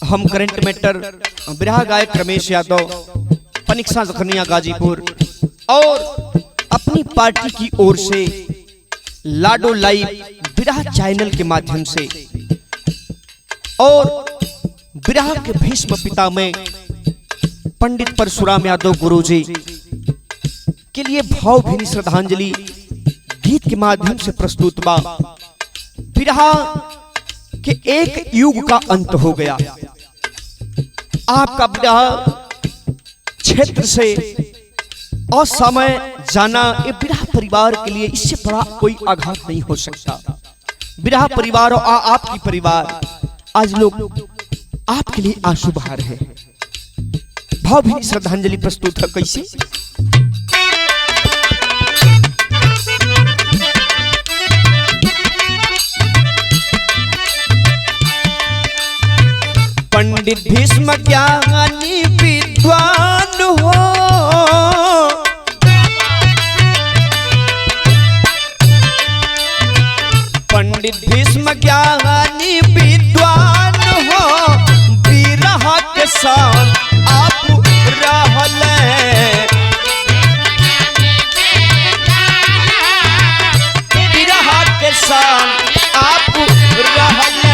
हम current matter बिरहा गायक रमेश यादव, पनिक्सा जखनिया गाजीपुर और अपनी पार्टी की ओर से लाडो लाइव बिरहा चैनल के माध्यम से और बिरहा के भीष्म पिता में पंडित परशुराम यादव गुरुजी के लिए भावभीनी श्रद्धांजलि गीत के माध्यम से प्रस्तुत बा। बिरहा के एक युग का अंत हो गया। आपका बिरहा क्षेत्र से असमय जाना ये बिरहा परिवार के लिए इससे बड़ा कोई आघात नहीं हो सकता। बिरहा परिवार और आपकी परिवार आज लोग आपके लिए आंसू बहा रहे हैं। भावभीनी श्रद्धांजलि प्रस्तुत है कैसे? पंडित भीष्म ज्ञानी विद्वान हो, पंडित भीष्म ज्ञानी विद्वान हो, बिरहा के साथ आप रहले, बिरहा के साथ आप रहले।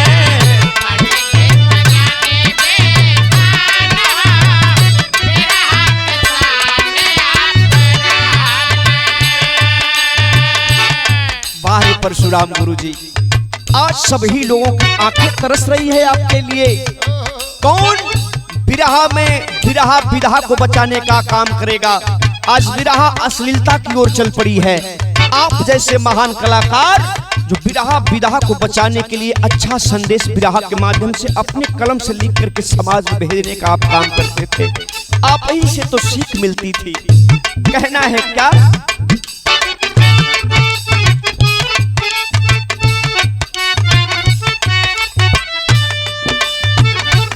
परशुराम गुरुजी, आज सभी लोगों की आंखें तरस रही है आपके लिए। कौन बिरहा में विरहा को बचाने का काम करेगा? आज विरहा अश्लीलता की ओर चल पड़ी है। आप जैसे महान कलाकार जो विरहा को बचाने के लिए अच्छा संदेश विरहा के माध्यम से अपने कलम से लिख करके समाज में भेजने का आप काम करते थे। आप ही से तो सीख मिलती थी। कहना है क्या?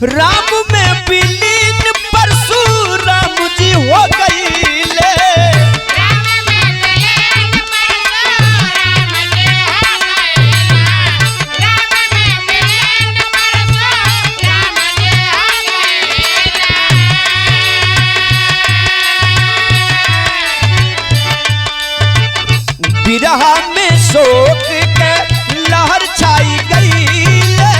राम में विलीन परशुराम जी हो गई ले, बिरहा में शोक के लहर छाई गई ले,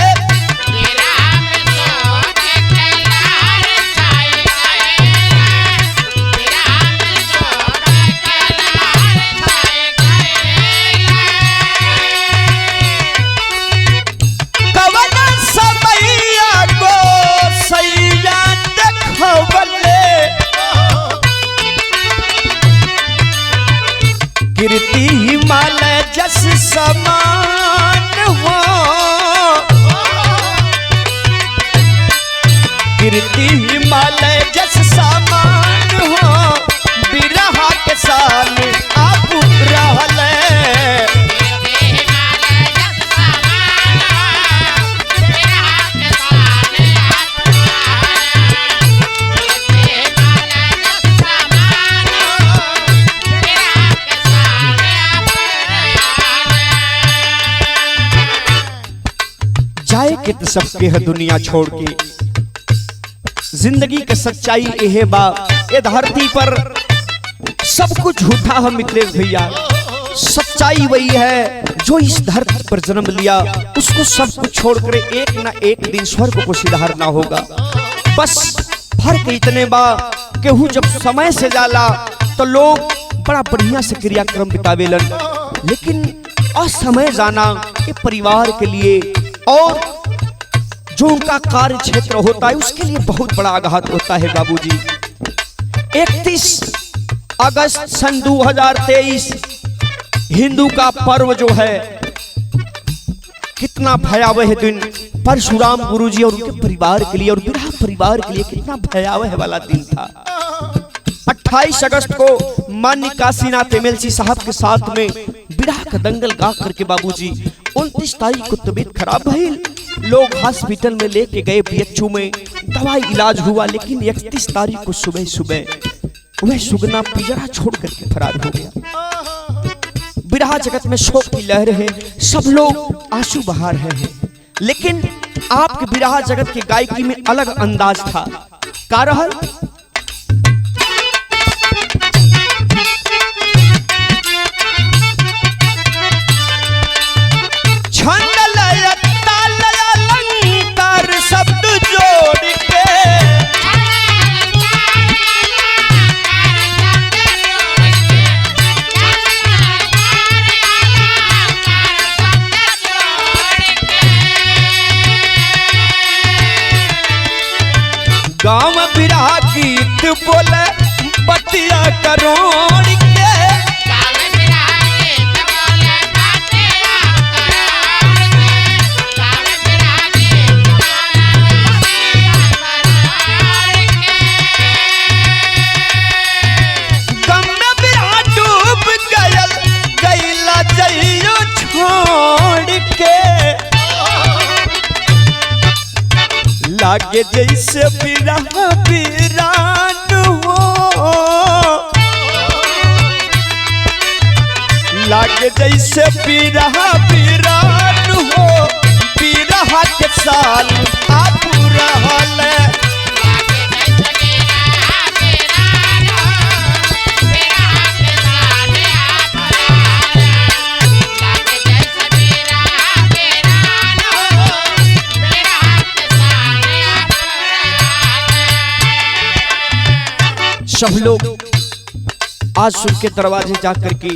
गिरती हिमालय जस समान हो, गिरती हिमालय जस समान हो, बिरहा के सामने आप रहले, जाए के तो सबके है दुनिया छोड़ के। जिंदगी के सच्चाई यह बा, ये धरती पर सब कुछ झूठा है मित्रेश भैया। सच्चाई वही है जो इस धरती पर जन्म लिया उसको सब कुछ छोड़कर एक ना एक दिन स्वर्ग को सिधारना होगा। बस फर्क इतने बा केहू जब समय से जाला तो लोग बड़ा बढ़िया से क्रियाक्रम बितावेलन, लेकिन असमय जाना ये परिवार के लिए और जो उनका कार्य क्षेत्र होता है उसके लिए बहुत बड़ा आघात होता है बाबूजी। 31 अगस्त सन 2023 हिंदू का पर्व जो है, कितना भयावह दिन परशुराम गुरुजी और उनके परिवार के लिए और बिरहा परिवार के लिए कितना भयावह वाला दिन था। 28 अगस्त को माननीय काशीनाथ एमएलसी साहब के साथ में बिरहा का दंगल गा करके बाबूजी 29 तारीख को तबीयत खराब भइल, लोग हॉस्पिटल में लेके गए, बीएचयू में दवाई इलाज हुआ, लेकिन 31 तारीख को सुबह सुबह वह सुगना पिंजरा छोड़ करके फरार हो गया। बिरहा जगत में शोक की लहर है, सब लोग आंसू बहा रहे हैं, लेकिन आपके बिरहा जगत के गायकी में अलग अंदाज था। का रहल छंद लय ताल अलंकार शब्द जोड़ के गाँव बिरहा गीत बोले बतिया करोड़ के गम में बिरहा डूब गैला जइयो छोड़ के लागे जैसे बिरहा बिरान हो, लागे जैसे बिरहा बिरान हो, बिरहा के साल आप रहल सब लोग आज सुर के दरवाजे जाकर के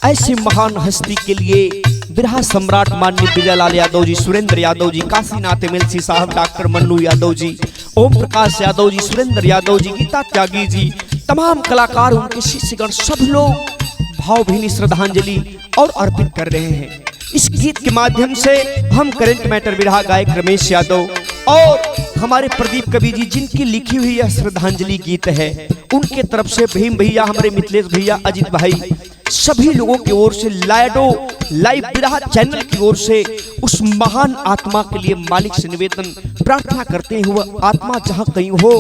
ऐसी महान हस्ती के लिए बिरहा सम्राट माननीय विजयलाल यादव जी, सुरेंद्र यादव जी, काशीनाथ एमएलसी साहब, डॉक्टर मन्नू यादव जी, ओम प्रकाश यादव जी, सुरेंद्र यादव जी, गीता त्यागी जी, तमाम कलाकार, उनके शिष्यगण, सब लोग भावभीनी श्रद्धांजलि और अर्पित कर रहे हैं। इस गीत के माध्यम से हम करंट मैटर बिरहा गायक रमेश यादव और हमारे प्रदीप कवि जी, जिनकी लिखी हुई यह श्रद्धांजलि गीत है, उनके तरफ से भीम भैया, हमारे मिथिलेश भैया, अजित भाई, सभी लोगों की ओर से लाइडो लाइव बिरहा चैनल की ओर से उस महान आत्मा के लिए मालिक से निवेदन प्रार्थना करते हैं, वह आत्मा जहां कहीं हो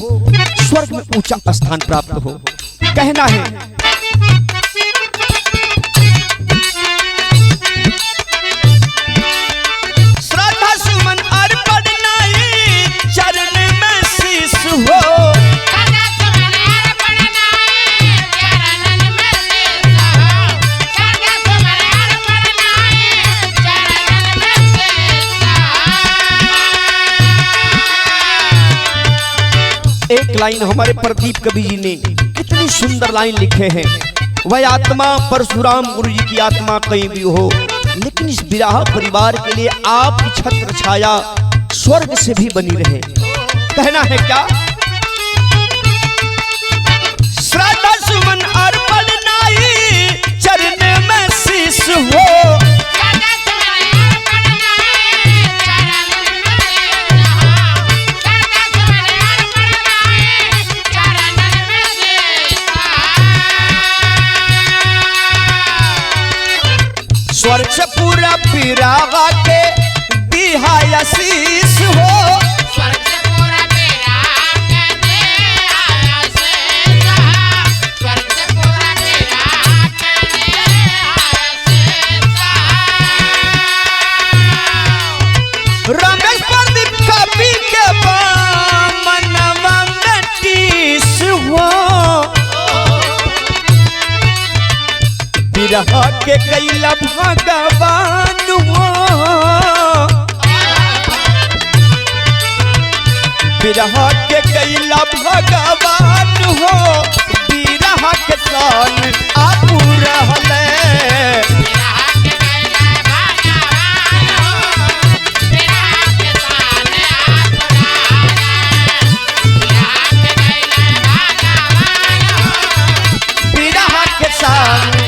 स्वर्ग में ऊंचा स्थान प्राप्त हो। कहना है श्रद्धा सुमन अर्पण नहीं चरण में शीश हो, एक लाइन हमारे प्रदीप कवि जी ने कितनी सुंदर लाइन लिखे हैं। वह आत्मा परशुराम गुरु जी की आत्मा कहीं भी हो, लेकिन इस बिरहा परिवार के लिए आपकी छत्र छाया स्वर्ग से भी बनी रहे। कहना है क्या? श्रद्धा सुमन अर्पण नहीं चरण में शीश हो, स्वर्ग से पूरा बिरहा के दिहाया शीश हो, स्वर्ग से पूरा बिरहा के दिहाया शीश हो, स्वर्ग से पूरा बिरहा के दिहाया शीश हो। रमेश प्रदीप कवि के मनवा में टीस हो, बिरहा के कैला भगवान हो, बिरहा के कैला भगवान हो, बिरहा के सान आप रहले, बिरहा के कैला भगवान हो, बिरहा के सान आप रहले, बिरहा के कैला भगवान हो, बिरहा के सान